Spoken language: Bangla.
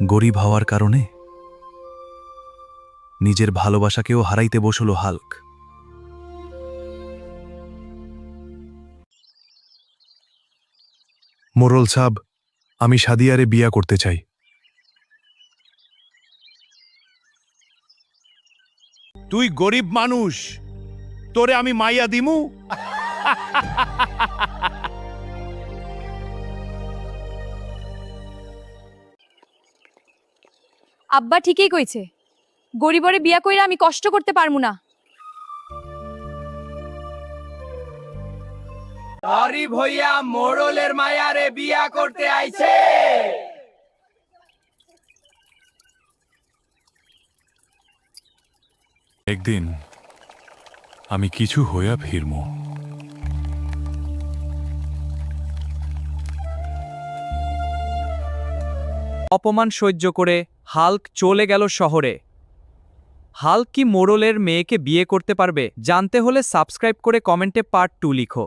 গরিব হওয়ার কারণে নিজের ভালোবাসাকেও হারাইতে বসল হাল্ক। মোরল সাব, আমি সাদিয়ারে বিয়া করতে চাই। তুই গরিব মানুষ, তোরে আমি মাইয়া দিমু? আব্বা ঠিকই কইছে, গরিবরে বিয়া কইরা আমি কষ্ট করতে পারমু না। গরিব হইয়া মোড়লের মায়ারে বিয়া করতে আইছে। একদিন আমি কিছু হইয়া ফিরব। অপমান সহ্য করে হাল্ক চলে গেল শহরে। হাল্ক কি মোড়লের মেয়েকে বিয়ে করতে পারবে? জানতে হলে সাবস্ক্রাইব করে কমেন্টে পার্ট 2 লিখো।